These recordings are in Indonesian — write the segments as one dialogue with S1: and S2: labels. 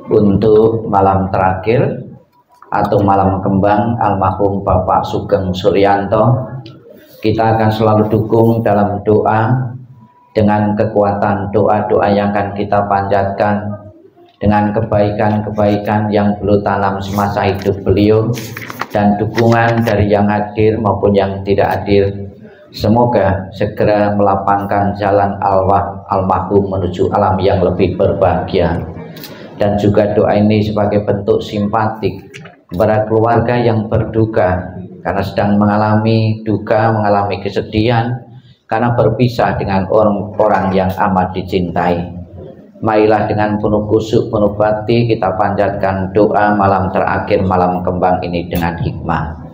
S1: untuk malam terakhir atau malam kembang almarhum Bapak Sugeng Suryanto. Kita akan selalu dukung dalam doa dengan kekuatan doa-doa yang akan kita panjatkan, dengan kebaikan-kebaikan yang beliau tanam semasa hidup beliau, dan dukungan dari yang hadir maupun yang tidak hadir. Semoga segera melapangkan jalan almarhum menuju alam yang lebih berbahagia. Dan juga doa ini sebagai bentuk simpatik kepada keluarga yang berduka karena sedang mengalami duka, mengalami kesedihan karena berpisah dengan orang-orang yang amat dicintai. Marilah dengan penuh khusyuk, penuh bakti kita panjatkan doa malam terakhir, malam kembang ini dengan hikmah.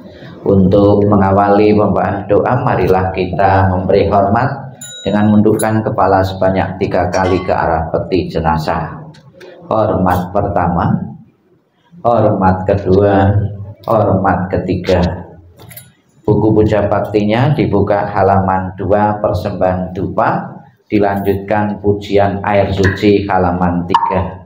S1: Untuk mengawali pembacaan doa, marilah kita memberi hormat dengan menundukkan kepala sebanyak 3 kali ke arah peti jenazah. Hormat pertama, hormat kedua, hormat ketiga. Buku puja baktinya dibuka halaman 2 persembahan dupa, dilanjutkan pujian air suci halaman 3.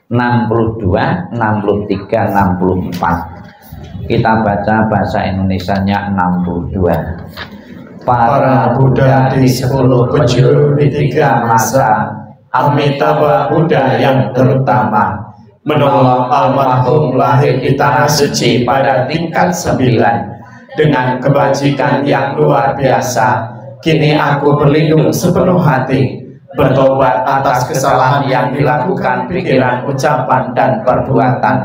S1: 62, 63, 64. Kita baca bahasa Indonesianya 62. Para Buddha di 10 penjuru di 3 masa, Amitabha Buddha yang terutama, menolong almarhum lahir di tanah suci pada tingkat 9 dengan kebajikan yang luar biasa. Kini aku berlindung sepenuh hati, bertobat atas kesalahan yang dilakukan pikiran, ucapan, dan perbuatan.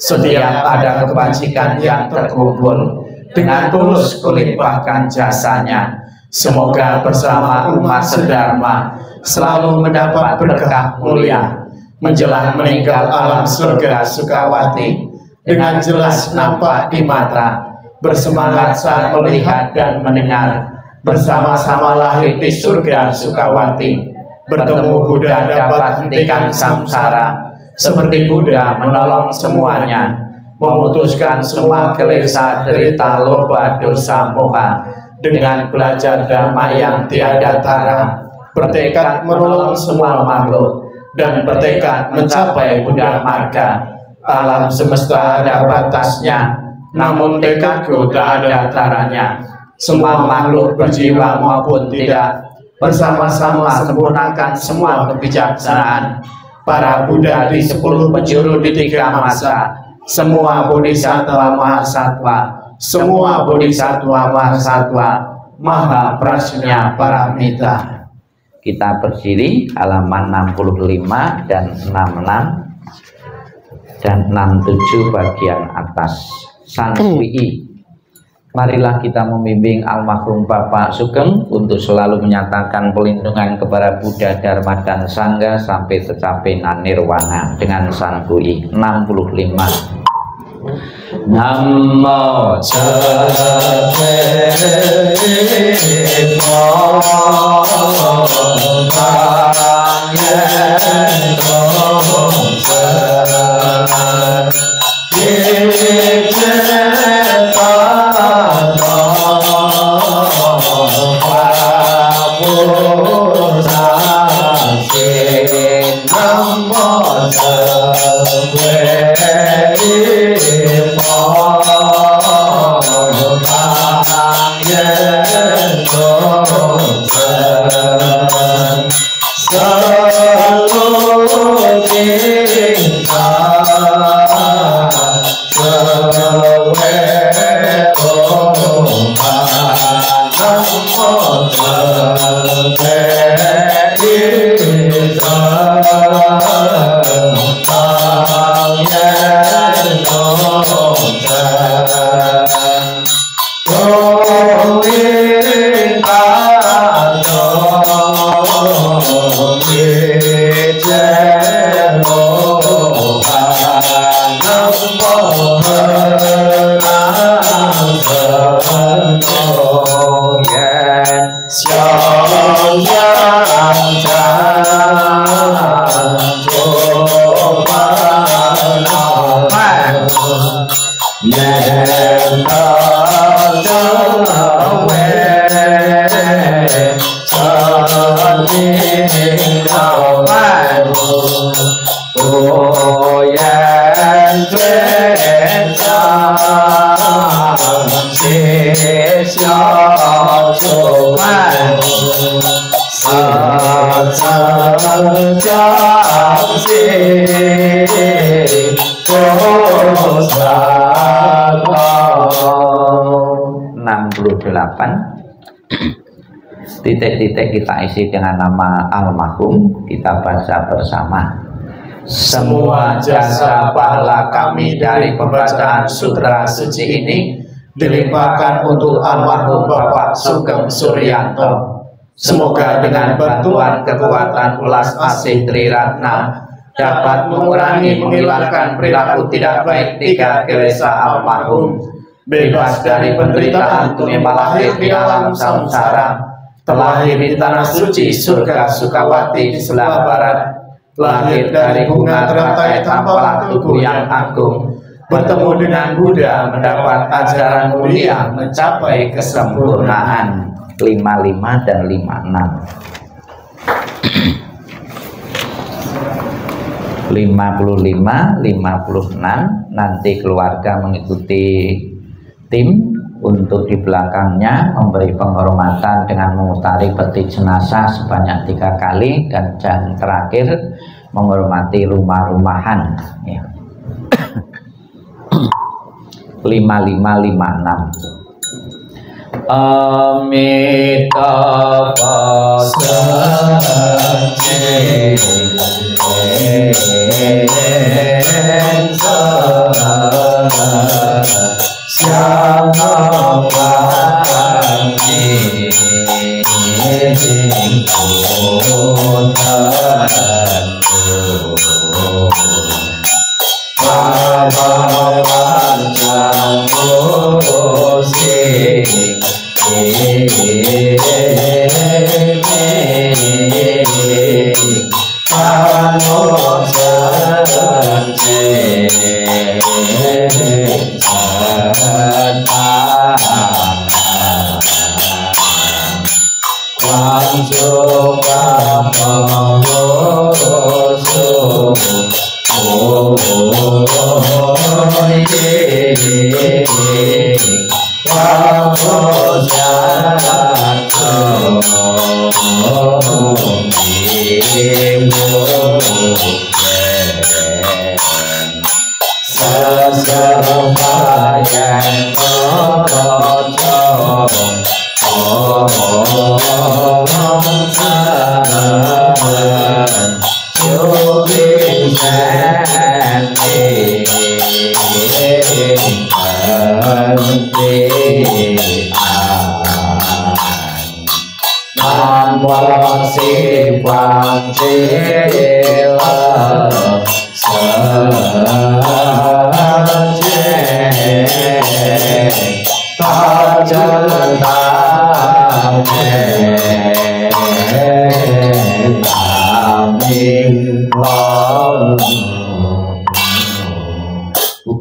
S1: Setiap ada kebajikan yang terkumpul, dengan tulus kulimpahkan jasanya. Semoga bersama umat sedharma selalu mendapat berkah mulia, menjelang meninggal alam surga Sukawati dengan jelas nampak di mata, bersemangat saat melihat dan mendengar, bersama-sama lahir di surga Sukawati. Bertemu Buddha dapat hentikan samsara, seperti Buddha menolong semuanya, memutuskan semua kelesa, derita, loba, dosa, moha, dengan belajar dhamma yang tiada tara, bertekad menolong semua makhluk, dan bertekad mencapai Buddha marga. Alam semesta ada batasnya, namun tekadku tak ada taranya. Semua makhluk berjiwa maupun tidak, bersama-sama sempurnakan semua kebijaksanaan. Para Buddha di 10 penjuru di 3 masa, semua bodhisattva mahasatwa, semua bodhisattva mahasatwa, maha prajna paramita. Kita berdiri halaman 65 dan 66 dan 67 bagian atas. Sankuyi. Marilah kita membimbing almarhum Bapak Sugeng untuk selalu menyatakan pelindungan kepada Buddha, Dharma, dan Sangha sampai tercapai nirwana dengan Sankuyi. 65. Namo Salam Titik-titik kita isi dengan nama almarhum, kita baca bersama. Semua jasa pahala kami dari pembacaan sutra suci ini dilimpahkan untuk almarhum Bapak Sugeng Suryanto. Semoga dengan bantuan kekuatan ulas asih Triratna dapat mengurangi menghilangkan perilaku tidak baik tiga kelesa almarhum, bebas dari penderitaan dunia lahir di alam samsara, terlahir di tanah suci surga Sukawati di sebelah barat, lahir dari bunga teratai tampalan tubuh yang agung, bertemu dengan Buddha, mendapat ajaran mulia, mencapai kesempurnaan. 55 dan 56. 55, 56 nanti keluarga mengikuti tim untuk di belakangnya memberi penghormatan dengan memutari peti jenazah sebanyak 3 kali, dan yang terakhir menghormati rumah-rumahan ya. 55, 56. Amitabha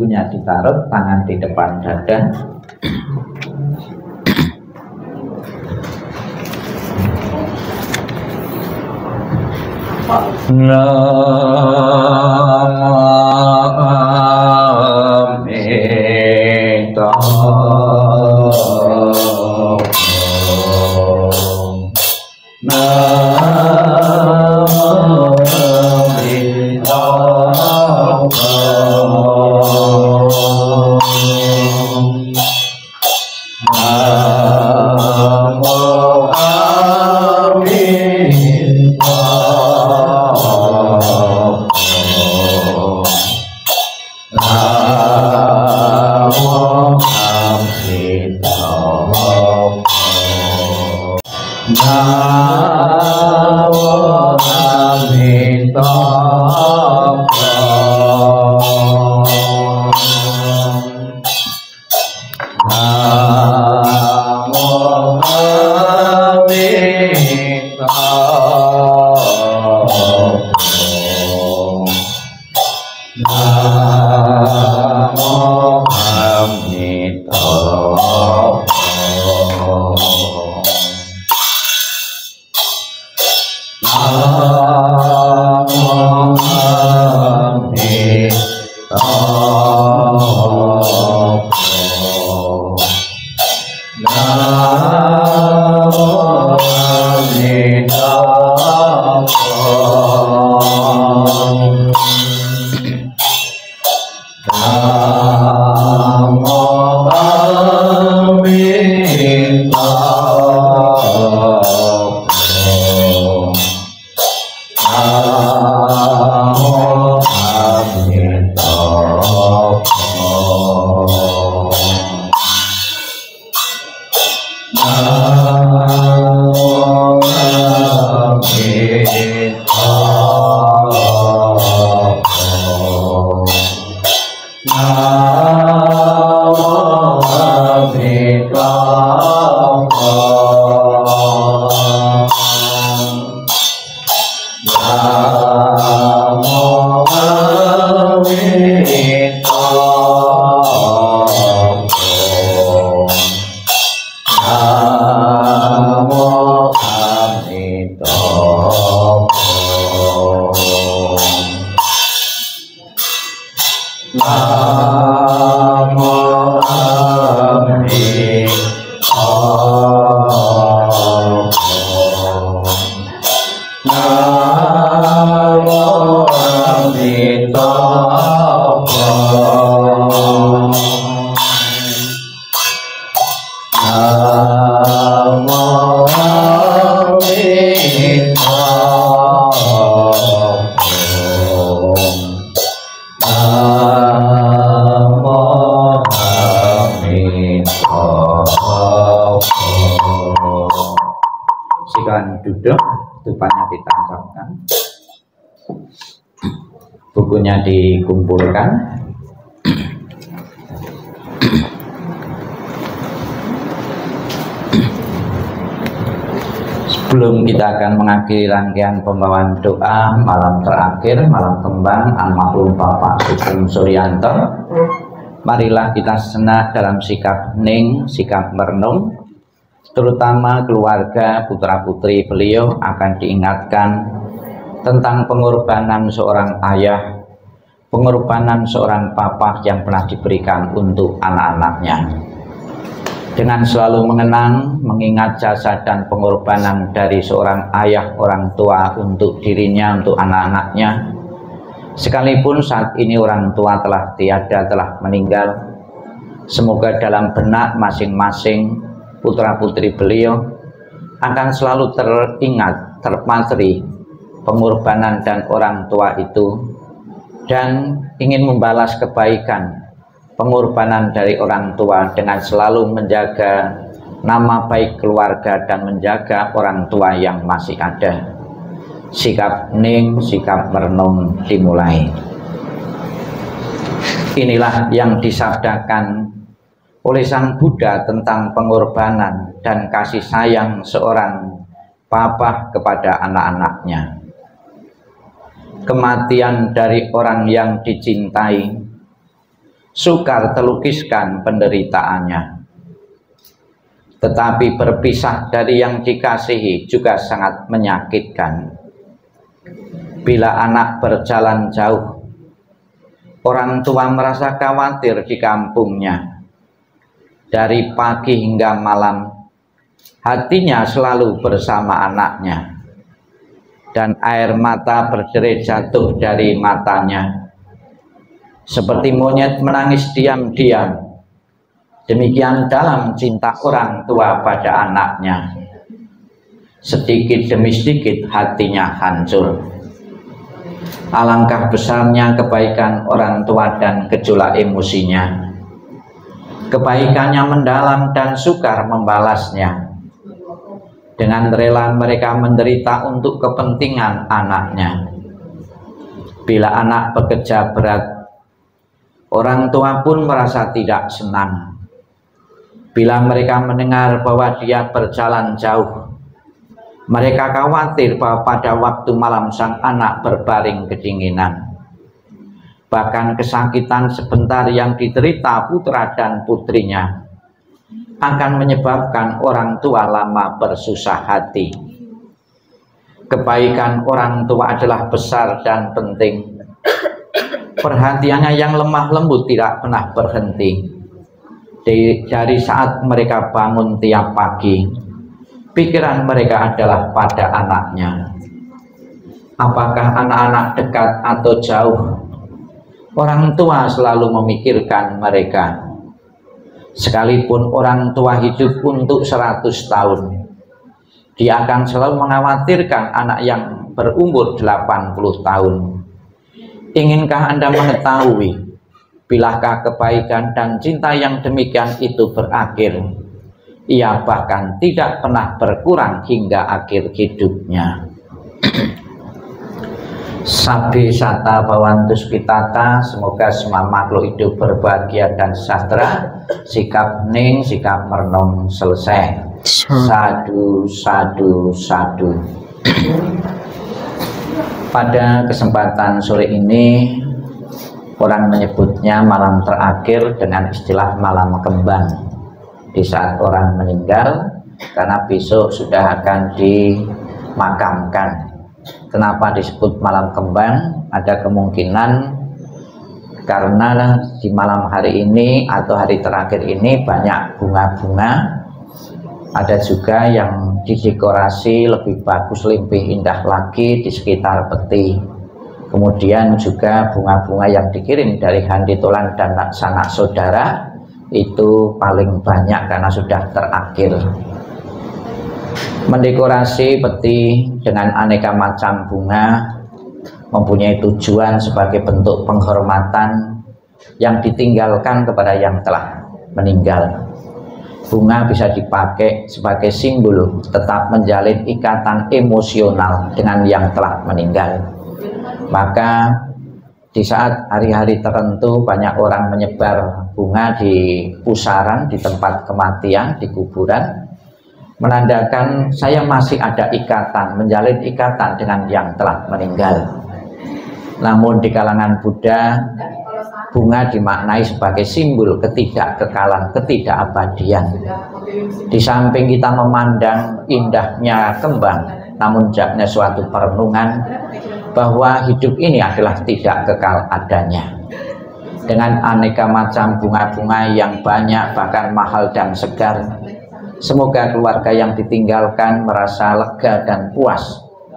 S1: bukunya ditaruh, tangan di depan dada. Silakan duduk, depannya ditancapkan, bukunya dikumpulkan. Sebelum kita akan mengakhiri rangkaian pembawaan doa malam terakhir, malam kembang almarhum Bapak Sugeng Suryanto, marilah kita sejenak dalam sikap hening, sikap merenung. Terutama keluarga putra putri beliau akan diingatkan tentang pengorbanan seorang ayah, pengorbanan seorang papa yang pernah diberikan untuk anak-anaknya. Dengan selalu mengenang, mengingat jasa dan pengorbanan dari seorang ayah, orang tua untuk dirinya, untuk anak-anaknya, sekalipun saat ini orang tua telah tiada, telah meninggal, semoga dalam benak masing-masing putra putri beliau akan selalu teringat, terpatri pengorbanan dan orang tua itu, dan ingin membalas kebaikan pengorbanan dari orang tua dengan selalu menjaga nama baik keluarga dan menjaga orang tua yang masih ada. Sikap hening, sikap merenung dimulai. Inilah yang disabdakan oleh Sang Buddha tentang pengorbanan dan kasih sayang seorang papa kepada anak-anaknya. Kematian dari orang yang dicintai sukar terlukiskan penderitaannya, tetapi berpisah dari yang dikasihi juga sangat menyakitkan. Bila anak berjalan jauh, orang tua merasa khawatir di kampungnya. Dari pagi hingga malam, hatinya selalu bersama anaknya, dan air mata berderai jatuh dari matanya. Seperti monyet menangis diam-diam, demikian dalam cinta orang tua pada anaknya. Sedikit demi sedikit hatinya hancur. Alangkah besarnya kebaikan orang tua dan gejolak emosinya. Kebaikannya mendalam dan sukar membalasnya. Dengan rela mereka menderita untuk kepentingan anaknya. Bila anak bekerja berat, orang tua pun merasa tidak senang. Bila mereka mendengar bahwa dia berjalan jauh, mereka khawatir bahwa pada waktu malam sang anak berbaring kedinginan. Bahkan kesakitan sebentar yang diderita putra dan putrinya akan menyebabkan orang tua lama bersusah hati. Kebaikan orang tua adalah besar dan penting. Perhatiannya yang lemah lembut tidak pernah berhenti. Dari saat mereka bangun tiap pagi, pikiran mereka adalah pada anaknya. Apakah anak-anak dekat atau jauh, orang tua selalu memikirkan mereka. Sekalipun orang tua hidup untuk 100 tahun, dia akan selalu mengkhawatirkan anak yang berumur 80 tahun. Inginkah Anda mengetahui bilakah kebaikan dan cinta yang demikian itu berakhir? Ia bahkan tidak pernah berkurang hingga akhir hidupnya. Sabi sata bawantus pitata, semoga semua makhluk hidup berbahagia dan sejahtera. Sikap ning, sikap merenung selesai. Sadu, sadu, sadu. Pada kesempatan sore ini, orang menyebutnya malam terakhir dengan istilah malam kembang. Di saat orang meninggal, karena besok sudah akan dimakamkan. Kenapa disebut malam kembang? Ada kemungkinan karena di malam hari ini atau hari terakhir ini banyak bunga-bunga. Ada juga yang didekorasi lebih bagus, lebih indah lagi di sekitar peti. Kemudian juga bunga-bunga yang dikirim dari Handitulan dan sanak saudara itu paling banyak karena sudah terakhir. Mendekorasi peti dengan aneka macam bunga mempunyai tujuan sebagai bentuk penghormatan yang ditinggalkan kepada yang telah meninggal. Bunga bisa dipakai sebagai simbol tetap menjalin ikatan emosional dengan yang telah meninggal. Maka di saat hari-hari tertentu banyak orang menyebar bunga di pusaran, di tempat kematian, di kuburan, menandakan saya masih ada ikatan, menjalin ikatan dengan yang telah meninggal. Namun di kalangan Buddha, bunga dimaknai sebagai simbol ketidakkekalan, ketidakabadian. Di samping kita memandang indahnya kembang, namun jaknya suatu perenungan bahwa hidup ini adalah tidak kekal adanya. Dengan aneka macam bunga-bunga yang banyak, bahkan mahal dan segar, semoga keluarga yang ditinggalkan merasa lega dan puas,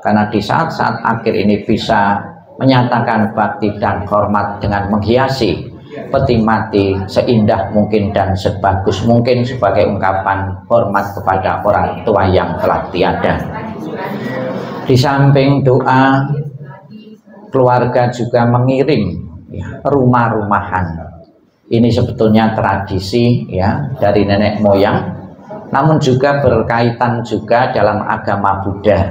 S1: karena di saat-saat akhir ini bisa menyatakan bakti dan hormat dengan menghiasi peti mati seindah mungkin dan sebagus mungkin sebagai ungkapan hormat kepada orang tua yang telah tiada. Di samping doa, keluarga juga mengirim rumah-rumahan. Ini sebetulnya tradisi ya dari nenek moyang, namun juga berkaitan juga dalam agama Buddha.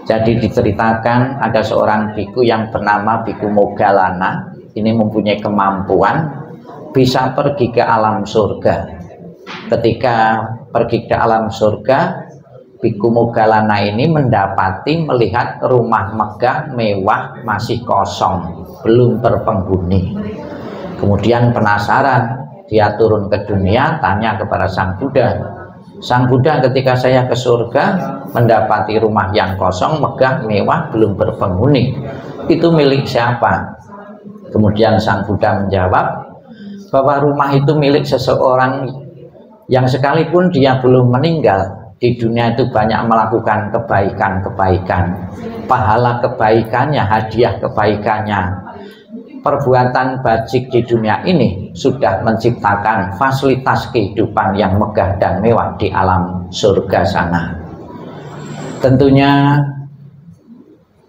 S1: Jadi diceritakan ada seorang biku yang bernama Biku Moggallana. Ini mempunyai kemampuan bisa pergi ke alam surga. Ketika pergi ke alam surga, Biku Moggallana ini mendapati melihat rumah megah mewah masih kosong, belum berpenghuni. Kemudian penasaran, dia turun ke dunia, tanya kepada Sang Buddha. Sang Buddha, ketika saya ke surga mendapati rumah yang kosong, megah, mewah, belum berpenghuni, itu milik siapa? Kemudian Sang Buddha menjawab bahwa rumah itu milik seseorang yang sekalipun dia belum meninggal, di dunia itu banyak melakukan kebaikan-kebaikan, pahala kebaikannya, hadiah kebaikannya, perbuatan bajik di dunia ini sudah menciptakan fasilitas kehidupan yang megah dan mewah di alam surga sana. Tentunya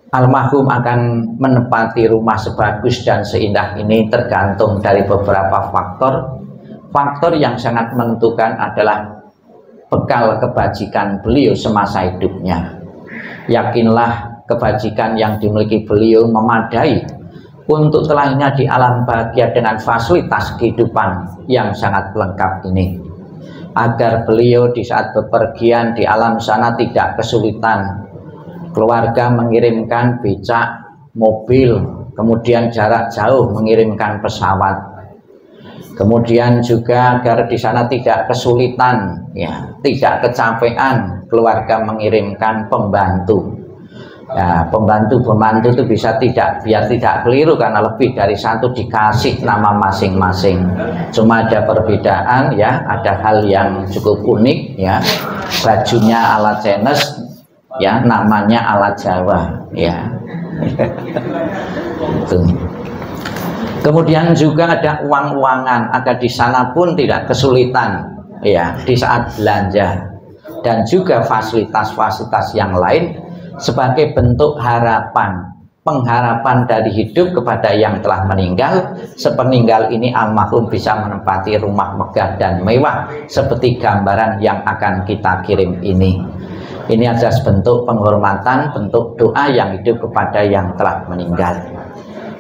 S1: almarhum akan menempati rumah sebagus dan seindah ini tergantung dari beberapa faktor. Faktor yang sangat menentukan adalah bekal kebajikan beliau semasa hidupnya. Yakinlah kebajikan yang dimiliki beliau memadai untuk telahnya di alam bahagia dengan fasilitas kehidupan yang sangat lengkap ini, agar beliau di saat bepergian di alam sana tidak kesulitan. Keluarga mengirimkan becak, mobil, kemudian jarak jauh mengirimkan pesawat. Kemudian juga agar di sana tidak kesulitan, ya, tidak kecapean, keluarga mengirimkan pembantu. Ya, pembantu-pembantu itu bisa biar tidak keliru karena lebih dari satu dikasih nama masing-masing. Cuma ada perbedaan ya, ada hal yang cukup unik ya. Bajunya ala Chinese ya, namanya ala Jawa ya. Itu. Kemudian juga ada uang-uangan agar di sana pun tidak kesulitan ya di saat belanja, dan juga fasilitas-fasilitas yang lain sebagai bentuk harapan, pengharapan dari hidup kepada yang telah meninggal. Sepeninggal ini almarhum bisa menempati rumah megah dan mewah seperti gambaran yang akan kita kirim ini. Ini adalah bentuk penghormatan, bentuk doa yang hidup kepada yang telah meninggal.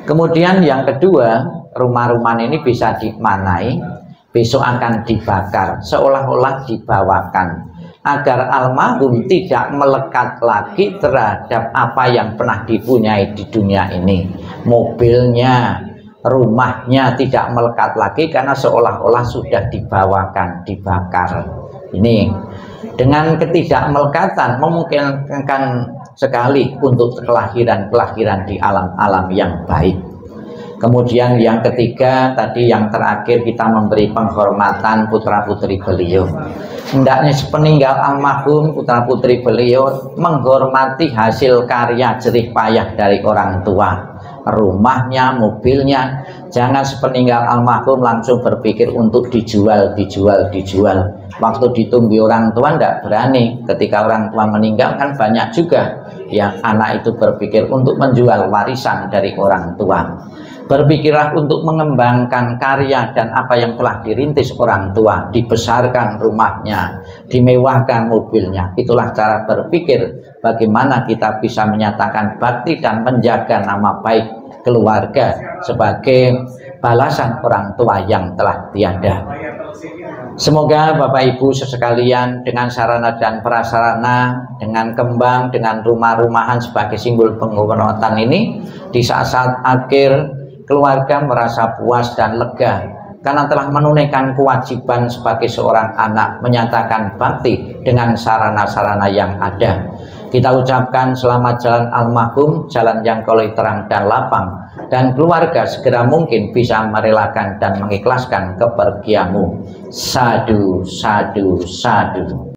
S1: Kemudian yang kedua, rumah-rumah ini bisa dimanai, besok akan dibakar, seolah-olah dibawakan, agar almarhum tidak melekat lagi terhadap apa yang pernah dipunyai di dunia ini. Mobilnya, rumahnya tidak melekat lagi karena seolah-olah sudah dibawakan, dibakar. Ini dengan ketidakmelekatan memungkinkan sekali untuk kelahiran-kelahiran di alam-alam yang baik. Kemudian yang ketiga tadi, yang terakhir, kita memberi penghormatan putra-putri beliau. Hendaknya sepeninggal almarhum putra-putri beliau menghormati hasil karya jerih payah dari orang tua, rumahnya, mobilnya. Jangan sepeninggal almarhum langsung berpikir untuk dijual. Waktu ditunggu orang tua tidak berani. Ketika orang tua meninggal kan banyak juga yang anak itu berpikir untuk menjual warisan dari orang tua. Berpikirlah untuk mengembangkan karya dan apa yang telah dirintis orang tua, dibesarkan rumahnya, dimewahkan mobilnya. Itulah cara berpikir bagaimana kita bisa menyatakan bakti dan menjaga nama baik keluarga sebagai balasan orang tua yang telah tiada. Semoga Bapak Ibu sekalian dengan sarana dan prasarana, dengan kembang, dengan rumah-rumahan sebagai simbol penghormatan ini, di saat-saat akhir keluarga merasa puas dan lega karena telah menunaikan kewajiban sebagai seorang anak, menyatakan bakti dengan sarana-sarana yang ada. Kita ucapkan selamat jalan almarhum, jalan yang kolei terang dan lapang, dan keluarga segera mungkin bisa merelakan dan mengikhlaskan kepergianmu. Sadu, sadu, sadu.